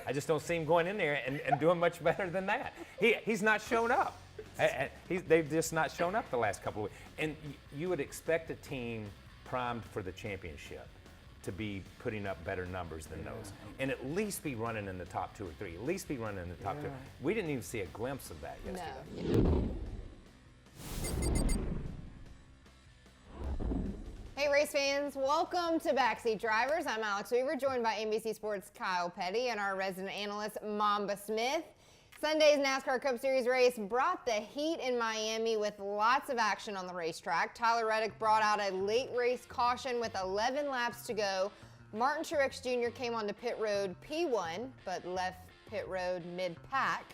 I just don't see him going in there and doing much better than that. He's not shown up. They've just not shown up the last couple of weeks. And you would expect a team primed for the championship to be putting up better numbers than those, and at least be running in the top 2 or 3. At least be running in the top 2. We didn't even see a glimpse of that yesterday. No. Hey race fans, welcome to Backseat Drivers. I'm Alex Weaver, joined by NBC Sports' Kyle Petty and our resident analyst, Mamba Smith. Sunday's NASCAR Cup Series race brought the heat in Miami with lots of action on the racetrack. Tyler Reddick brought out a late race caution with 11 laps to go. Martin Truex Jr. came onto pit road P1, but left pit road mid-pack.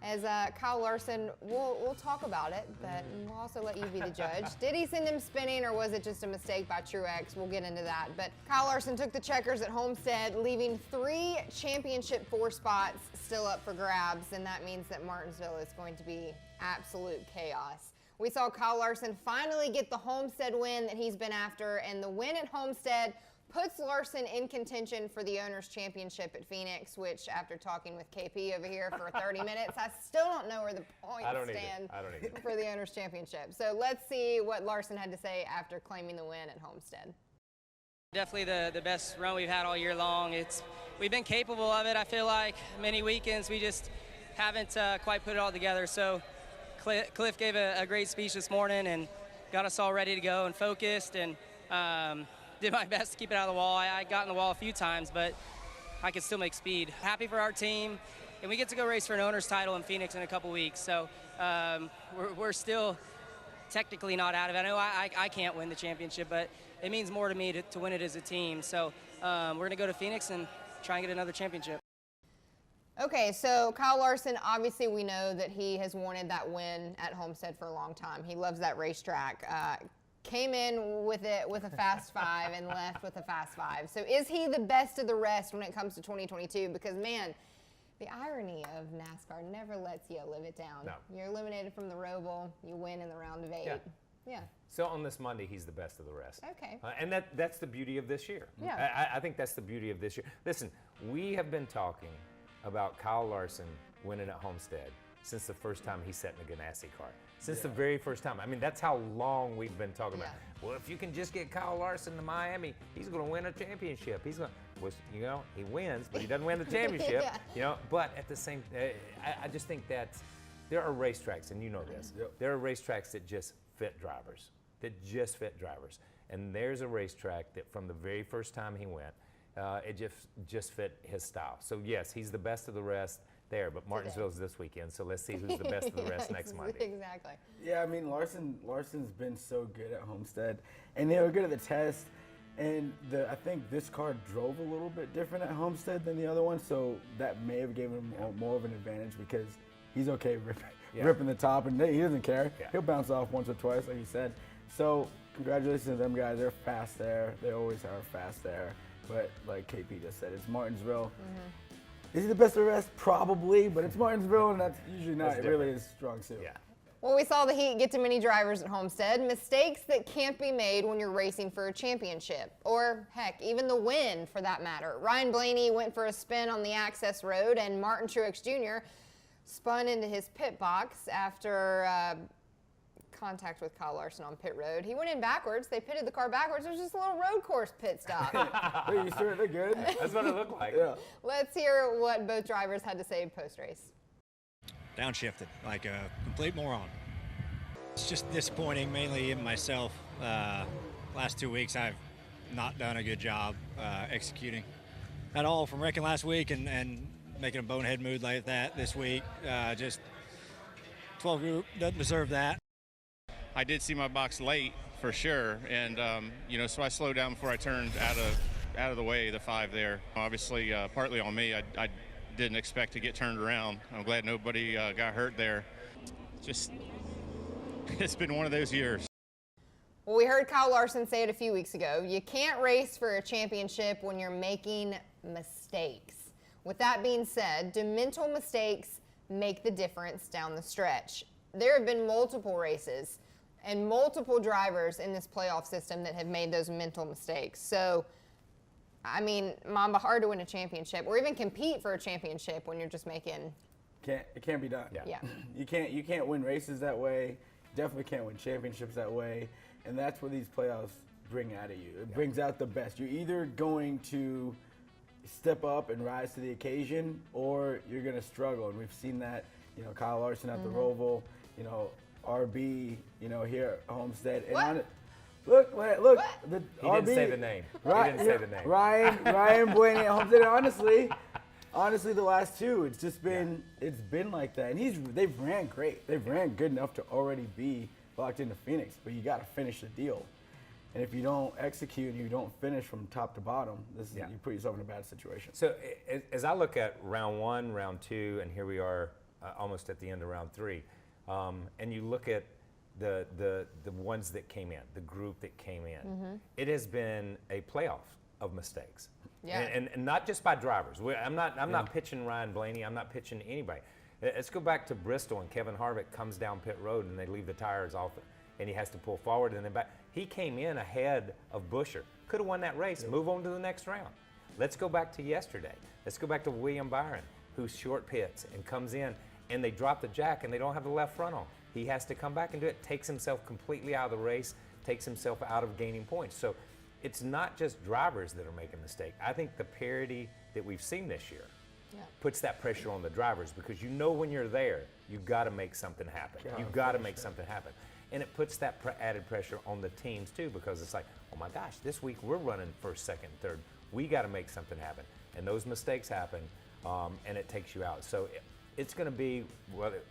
As Kyle Larson, we'll talk about it, but we'll also let you be the judge. Did he send him spinning, or was it just a mistake by Truex? We'll get into that. But Kyle Larson took the checkers at Homestead, leaving 3 championship 4 spots still up for grabs, and that means that Martinsville is going to be absolute chaos. We saw Kyle Larson finally get the Homestead win that he's been after, and the win at Homestead puts Larson in contention for the Owners' Championship at Phoenix, which, after talking with KP over here for 30 minutes, I still don't know where the points stand for the Owners' Championship. So let's see what Larson had to say after claiming the win at Homestead. Definitely the best run we've had all year long. We've been capable of it, I feel like. Many weekends we just haven't quite put it all together. So Cliff gave a great speech this morning and got us all ready to go and focused, and did my best to keep it out of the wall. I got in the wall a few times, but I could still make speed. Happy for our team, and we get to go race for an owner's title in Phoenix in a couple weeks. So we're still technically not out of it. I know I can't win the championship, but it means more to me to win it as a team. So we're going to go to Phoenix and try and get another championship. Okay, so Kyle Larson, obviously we know that he has wanted that win at Homestead for a long time. He loves that racetrack. Came in with a Fast 5 and left with a Fast 5. So is he the best of the rest when it comes to 2022? Because, man, the irony of NASCAR never lets you live it down. No. You're eliminated from the Roval, you win in the round of 8. Yeah. So on this Monday, he's the best of the rest. Okay. And that's the beauty of this year. Yeah. I think that's the beauty of this year. Listen, we have been talking about Kyle Larson winning at Homestead since the first time he sat in a Ganassi car. Since the very first time. I mean, that's how long we've been talking about. Well, if you can just get Kyle Larson to Miami, he's going to win a championship. He's going to, he wins, but he doesn't win the championship. But at the same, I just think that there are racetracks, and you know this. There are racetracks that just fit drivers. And there's a racetrack that from the very first time he went, it just fit his style. So yes, he's the best of the rest there, but Martinsville's this weekend, so let's see who's the best of the rest next Monday. Exactly. Yeah, I mean, Larson's been so good at Homestead, and they were good at the test, and I think this car drove a little bit different at Homestead than the other one, so that may have given him more of an advantage because he's okay ripping the top, and he doesn't care. He'll bounce off once or twice, like you said. So congratulations to them guys. They're fast there. They always are fast there. But like KP just said, it's Martinsville. Is he the best of the rest? Probably, but it's Martinsville, and that's usually not really his strong suit. Yeah. Well, we saw the heat get to many drivers at Homestead. Mistakes that can't be made when you're racing for a championship, or heck, even the win for that matter. Ryan Blaney went for a spin on the access road, and Martin Truex Jr. spun into his pit box after contact with Kyle Larson on pit road. He went in backwards. They pitted the car backwards. It was just a little road course pit stop. They're used to it. They're good. That's what it looked like. Yeah. Let's hear what both drivers had to say post-race. Downshifted, like a complete moron. It's just disappointing, mainly in myself. Last 2 weeks, I've not done a good job executing at all from wrecking last week and making a bonehead mood like that this week. Just 12 group doesn't deserve that. I did see my box late for sure, and so I slowed down before I turned out of the way, the 5 there. Obviously, partly on me. I didn't expect to get turned around. I'm glad nobody got hurt there. Just, it's been one of those years. Well, we heard Kyle Larson say it a few weeks ago. You can't race for a championship when you're making mistakes. With that being said, do mental mistakes make the difference down the stretch? There have been multiple races and multiple drivers in this playoff system that have made those mental mistakes. So I mean, Mamba, hard to win a championship or even compete for a championship when you're just making. It can't be done. Yeah. You can't win races that way. Definitely can't win championships that way. And that's what these playoffs bring out of you. It brings out the best. You're either going to step up and rise to the occasion, or you're going to struggle. And we've seen that, Kyle Larson at the Roval, RB, here at Homestead. And look. What? The He RB, didn't say the name. He Right, didn't say the name. Ryan Blaney at Homestead. Honestly, the last two, it's been like that. And they've ran great. They've ran good enough to already be locked into Phoenix, but you got to finish the deal. And if you don't execute and you don't finish from top to bottom, you put yourself in a bad situation. So as I look at round 1, round 2, and here we are almost at the end of round 3, and you look at the ones that came in, the group that came in, it has been a playoff of mistakes. Yeah. And not just by drivers. I'm not pitching Ryan Blaney. I'm not pitching anybody. Let's go back to Bristol, and Kevin Harvick comes down pit road and they leave the tires off, and he has to pull forward and then back. He came in ahead of Buescher. Could have won that race. Move on to the next round. Let's go back to yesterday. Let's go back to William Byron, who's short pits and comes in, and they drop the jack and they don't have the left front on. He has to come back and do it. Takes himself completely out of the race. Takes himself out of gaining points. So it's not just drivers that are making mistakes. I think the parity that we've seen this year puts that pressure on the drivers, because when you're there, you've got to make something happen. You've got to make something happen. And it puts that added pressure on the teams too, because it's like, oh my gosh, this week we're running first, second, third. We got to make something happen. And those mistakes happen, and it takes you out. So it's going to be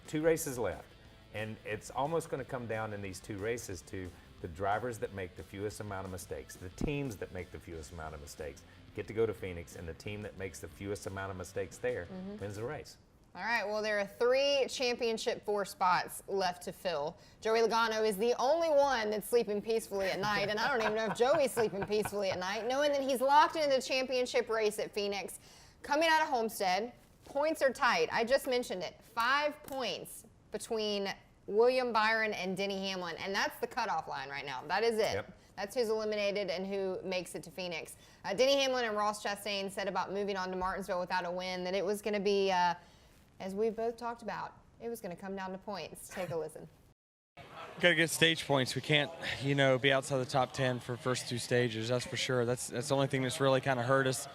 2 races left. And it's almost going to come down in these 2 races to the drivers that make the fewest amount of mistakes, the teams that make the fewest amount of mistakes, get to go to Phoenix, and the team that makes the fewest amount of mistakes there wins the race. All right, well, there are 3 championship 4 spots left to fill. Joey Logano is the only one that's sleeping peacefully at night, and I don't even know if Joey's sleeping peacefully at night, knowing that he's locked into the championship race at Phoenix. Coming out of Homestead, points are tight. I just mentioned it. 5 points between William Byron and Denny Hamlin, and that's the cutoff line right now. That is it. Yep. That's who's eliminated and who makes it to Phoenix. Denny Hamlin and Ross Chastain said about moving on to Martinsville without a win that it was going to be, as we both talked about, it was going to come down to points. Take a listen. Got to get stage points. We can't, be outside the top 10 for first 2 stages. That's for sure. That's the only thing that's really kind of hurt us.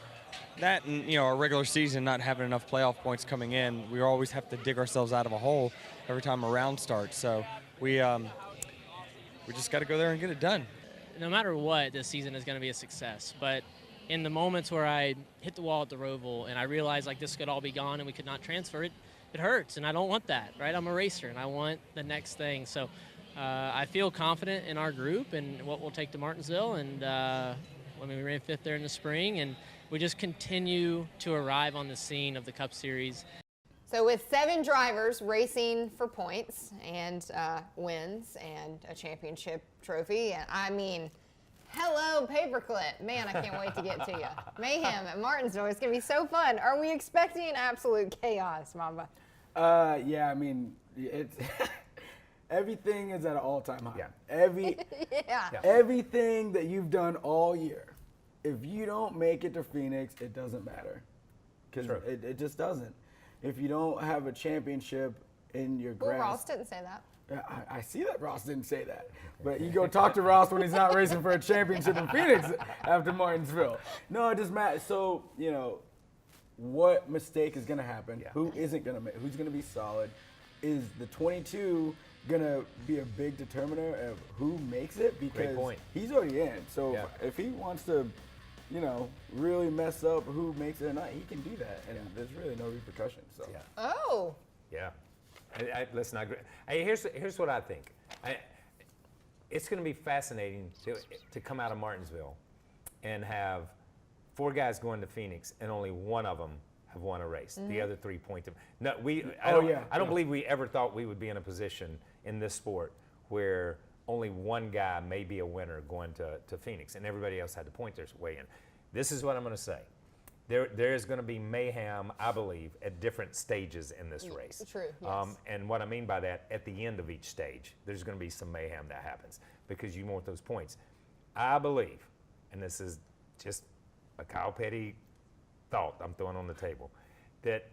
That and our regular season not having enough playoff points coming in, we always have to dig ourselves out of a hole every time a round starts. So we just got to go there and get it done. No matter what, this season is going to be a success. But in the moments where I hit the wall at the Roval and I realized this could all be gone and we could not transfer it, it hurts, and I don't want that, right? I'm a racer and I want the next thing. So I feel confident in our group and what we'll take to Martinsville, and we ran 5th there in the spring, and we just continue to arrive on the scene of the Cup Series. So with 7 drivers racing for points and wins and a championship trophy, I mean, hello, paperclip. Man, I can't wait to get to you. Mayhem at Martinsville. It's going to be so fun. Are we expecting absolute chaos, Mamba? Yeah, I mean, it's everything is at an all-time high. Yeah. Everything that you've done all year, if you don't make it to Phoenix, it doesn't matter, because it just doesn't. If you don't have a championship in your grasp. Well, Ross didn't say that. I see that Ross didn't say that. But you go talk to Ross when he's not racing for a championship in Phoenix after Martinsville. No, it doesn't matter. So, what mistake is going to happen? Yeah. Who isn't going to make? Who's going to be solid? Is the 22 going to be a big determiner of who makes it? Because he's already in. So if he wants to, really mess up who makes it or not, he can do that. And there's really no repercussions. So. Yeah. Oh. Yeah. Listen, I agree. Here's what I think. It's going to be fascinating to come out of Martinsville and have 4 guys going to Phoenix and only one of them have won a race. The other 3 pointed. No, I don't believe we ever thought we would be in a position in this sport where only one guy may be a winner going to Phoenix, and everybody else had to point their way in. This is what I'm going to say. There is going to be mayhem, I believe, at different stages in this race. True, yes. And what I mean by that, at the end of each stage, there's going to be some mayhem that happens because you want those points. I believe, and this is just a Kyle Petty thought I'm throwing on the table, that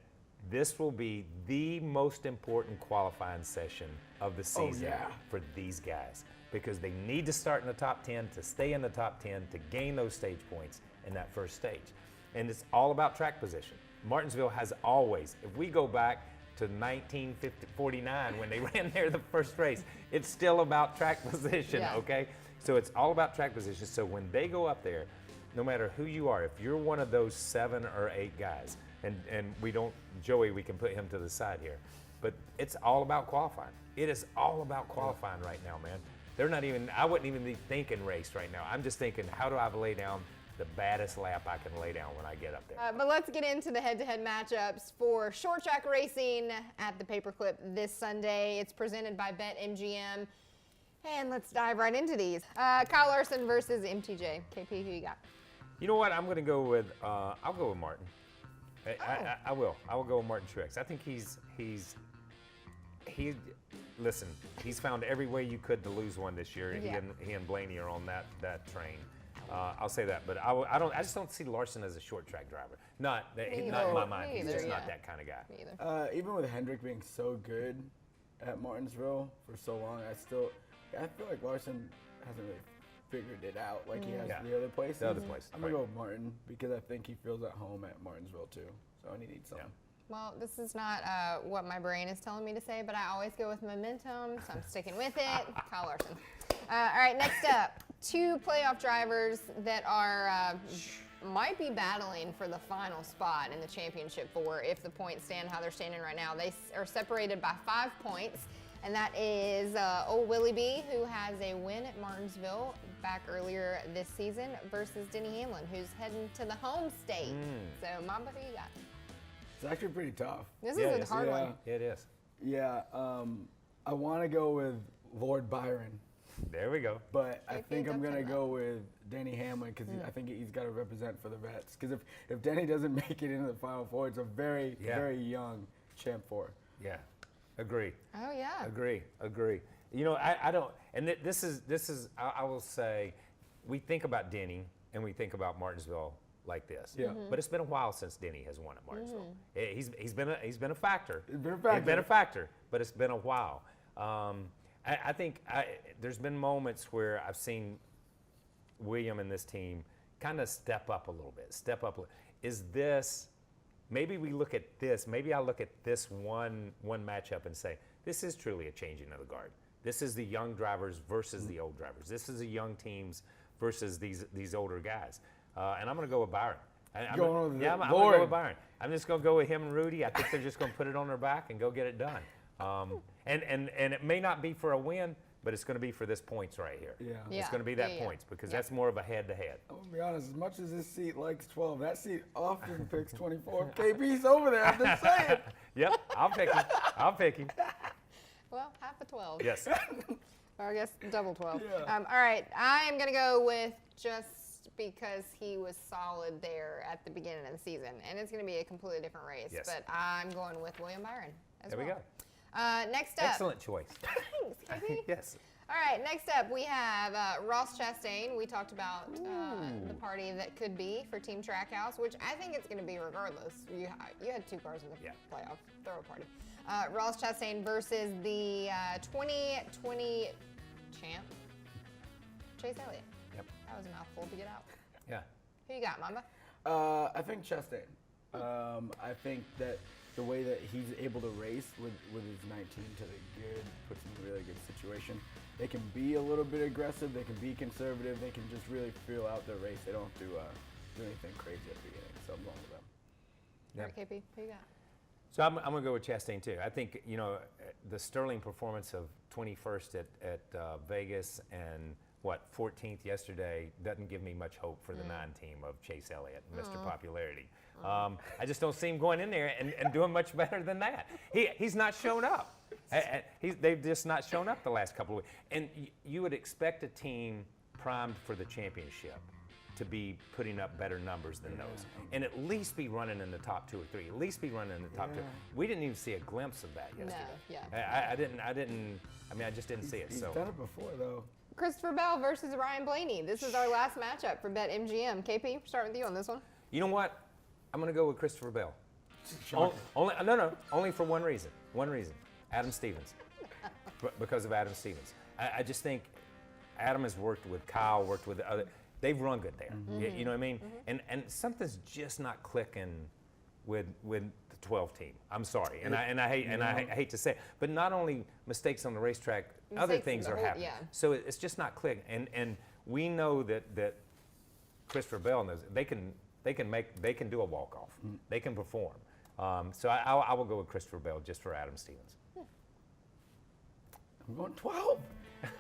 this will be the most important qualifying session of the season for these guys, because they need to start in the top 10 to stay in the top 10 to gain those stage points in that first stage. And it's all about track position. Martinsville has always, if we go back to 1949 when they ran there the first race, it's still about track position, okay? So it's all about track position. So when they go up there, no matter who you are, if you're one of those 7 or 8 guys, and we don't, Joey, we can put him to the side here, but it's all about qualifying. It is all about qualifying right now, man. They're not even, I wouldn't even be thinking race right now. I'm just thinking, how do I lay down the baddest lap I can lay down when I get up there? But let's get into the head-to-head matchups for short track racing at the Paperclip this Sunday. It's presented by BetMGM. And let's dive right into these. Kyle Larson versus MTJ. KP, who you got? You know what? I'm going to go with, I'll go with Martin. I will. I will go with Martin Truex. I think listen, he's found every way you could to lose one this year. Yeah. He and Blaney are on that train. I'll say that, but I just don't see Larson as a short track driver. Not in my mind. He's just not that kind of guy. Me either. Even with Hendrick being so good at Martinsville for so long, I feel like Larson hasn't really figured it out like he has the other places. The other place. I'm gonna go with Martin because I think he feels at home at Martinsville too. So he needs some. Yeah. Well, this is not what my brain is telling me to say, but I always go with momentum, so I'm sticking with it. Kyle Larson. All right, next up, 2 playoff drivers that are might be battling for the final spot in the championship four if the points stand how they're standing right now. They are separated by 5 points, and that is old Willie B, who has a win at Martinsville back earlier this season, versus Denny Hamlin, who's heading to the home state. So, Mamba, who you got? It's actually pretty tough. This is a hard one. It is. Yeah, I want to go with Lord Byron. There we go. But I think I'm going to go with Denny Hamlin because I think he's got to represent for the vets. Because if Denny doesn't make it into the Final Four, it's a very, very young Champ 4. Yeah, agree. Oh, yeah. Agree. You know, I don't, and this is, I will say, we think about Denny and we think about Martinsville like this. Yeah. But it's been a while since Denny has won at Martinsville. He's been a factor. He's been a factor. But it's been a while. I think there's been moments where I've seen William and this team kind of step up a little bit. Is this, maybe we look at this, maybe I look at this one matchup and say, this is truly a changing of the guard. This is the young drivers versus the old drivers. This is the young teams versus these older guys. And I'm going to go with Byron. I'm going to go with Byron. I'm just going to go with him and Rudy. I think they're just going to put it on their back and go get it done. And it may not be for a win, but it's going to be for this points right here. Yeah. It's going to be that points because that's more of a head-to-head. I'm going to be honest, as much as this seat likes 12, that seat often picks 24. KB's over there, I'm just saying. Yep, I'll pick him. Well, half a 12. Yes. Or I guess double 12. Yeah. All right, I am going to go with just because he was solid there at the beginning of the season. And it's going to be a completely different race. Yes. But I'm going with William Byron as There well. we go. Next up. Excellent choice. Thanks, KB. Yes. All right, next up we have Ross Chastain. We talked about the party that could be for Team Trackhouse, which I think it's going to be regardless. You had 2 cars in the playoff. Throw a party. Ross Chastain versus the 2020 champ, Chase Elliott. Yep. That was a mouthful to get out. Yeah. Who you got, Mamba? I think Chastain. I think that the way that he's able to race with his 19 to the good puts him in a really good situation. They can be a little bit aggressive. They can be conservative. They can just really feel out their race. They don't have to do anything crazy at the beginning. So I'm going with them. All right, KP, who you got? So I'm going to go with Chastain too. I think, you know, the sterling performance of 21st at Vegas and 14th yesterday doesn't give me much hope for the 9 team of Chase Elliott, Mr. Popularity. I just don't see him going in there and doing much better than that. He's not shown up. They've just not shown up the last couple of weeks. And you would expect a team primed for the championship to be putting up better numbers than those, and at least be running in the top 2 or 3. At least be running in the top 2. We didn't even see a glimpse of that yesterday. No, yeah. I just didn't see it. He's So done it before though. Christopher Bell versus Ryan Blaney. This is our last matchup for BetMGM. KP, we're starting with you on this one. You know what? I'm going to go with Christopher Bell. Shocking. Only for one reason. One reason. Adam Stevens. Because of Adam Stevens. I just think Adam has worked with Kyle, worked with the other. They've run good there. You know what I mean? And something's just not clicking with the 12 team. I'm sorry, and I hate to say it, but not only mistakes on the racetrack, other things are happening. Yeah. So it's just not clicking. And we know that Christopher Bell knows they can do a walk off. They can perform. So I will go with Christopher Bell just for Adam Stevens. I'm going 12.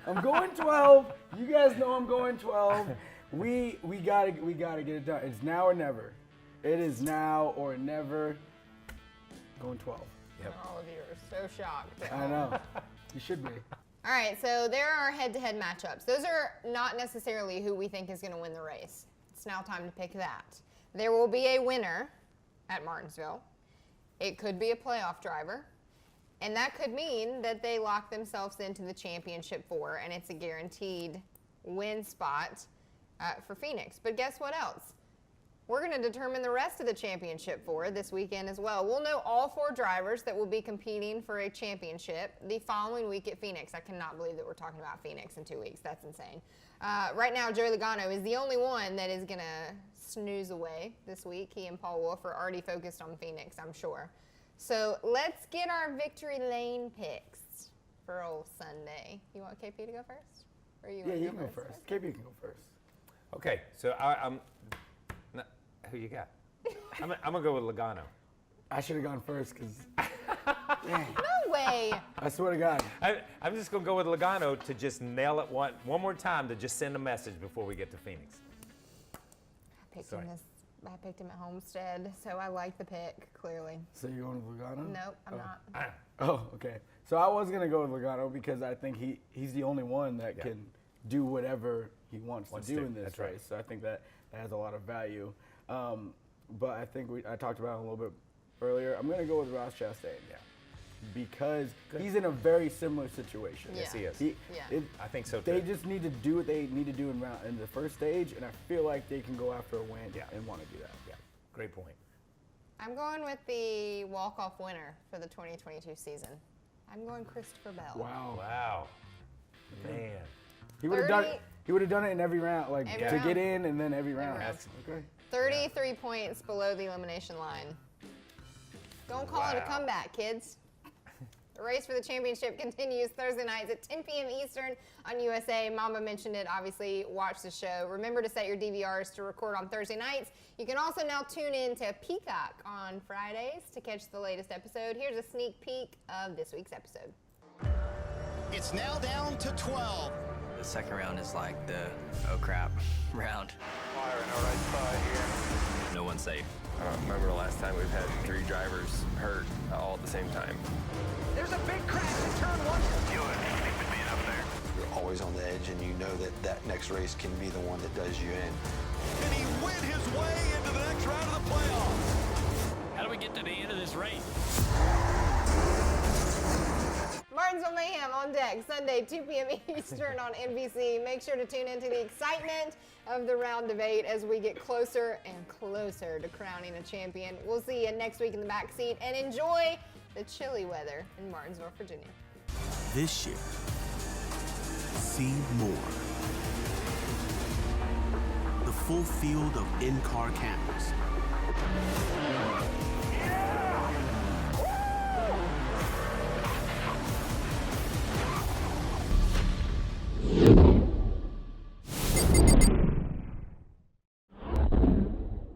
I'm going 12. You guys know I'm going 12. We gotta get it done. It's now or never. It is now or never. Going 12. Yep. All of you are so shocked. I know. You should be. All right, so there are head-to-head matchups. Those are not necessarily who we think is going to win the race. It's now time to pick that. There will be a winner at Martinsville. It could be a playoff driver. And that could mean that they lock themselves into the championship 4, and it's a guaranteed win spot for Phoenix. But guess what else? We're going to determine the rest of the championship 4 this weekend as well. We'll know all 4 drivers that will be competing for a championship the following week at Phoenix. I cannot believe that we're talking about Phoenix in 2 weeks. That's insane. Right now, Joey Logano is the only one that is going to snooze away this week. He and Paul Wolf are already focused on Phoenix, I'm sure. So let's get our victory lane picks for old Sunday. You want KP to go first? Or you Yeah, you can go first. KP can go first. Okay, so I'm. Who you got? I'm gonna go with Logano. I should have gone first because. No way. I swear to God. I'm just gonna go with Logano to just nail it one more time to just send a message before we get to Phoenix. I picked him at Homestead, so I like the pick, clearly. So you're going with Logano? Nope, I'm not. Oh, okay. So I was gonna go with Logano because I think he's the only one that can do whatever he wants to do in this race. So I think that has a lot of value. But I think I talked about it a little bit earlier. I'm gonna go with Ross Chastain. Yeah. Because he's in a very similar situation. Yeah. Yes, he is. I think so too. They just need to do what they need to do in the first stage, and I feel like they can go after a win and want to do that. Yeah, great point. I'm going with the walk-off winner for the 2022 season. I'm going Christopher Bell. Wow. Man. He would have done it. He would have done it in every round, like Every to round. get in and then every round. round. Okay. 33 points below the elimination line. Don't call it a comeback, kids. The race for the championship continues Thursday nights at 10 p.m. Eastern on USA. Mama mentioned it. Obviously, watch the show. Remember to set your DVRs to record on Thursday nights. You can also now tune in to Peacock on Fridays to catch the latest episode. Here's a sneak peek of this week's episode. It's now down to 12. The second round is like the oh crap round. Fire in our right side here. No one's safe. I don't remember the last time we've had 3 drivers hurt all at the same time. There's a big crash in turn 1. Thanks for being up there. You're always on the edge, and you know that next race can be the one that does you in. And he went his way into the next round of the playoffs. How do we get to the end of this race? Martinsville Mayhem on deck, Sunday, 2 p.m. Eastern on NBC. Make sure to tune into the excitement of the round of 8 as we get closer and closer to crowning a champion. We'll see you next week in the backseat, and enjoy the chilly weather in Martinsville, Virginia. This year, see more. The full field of in-car cameras.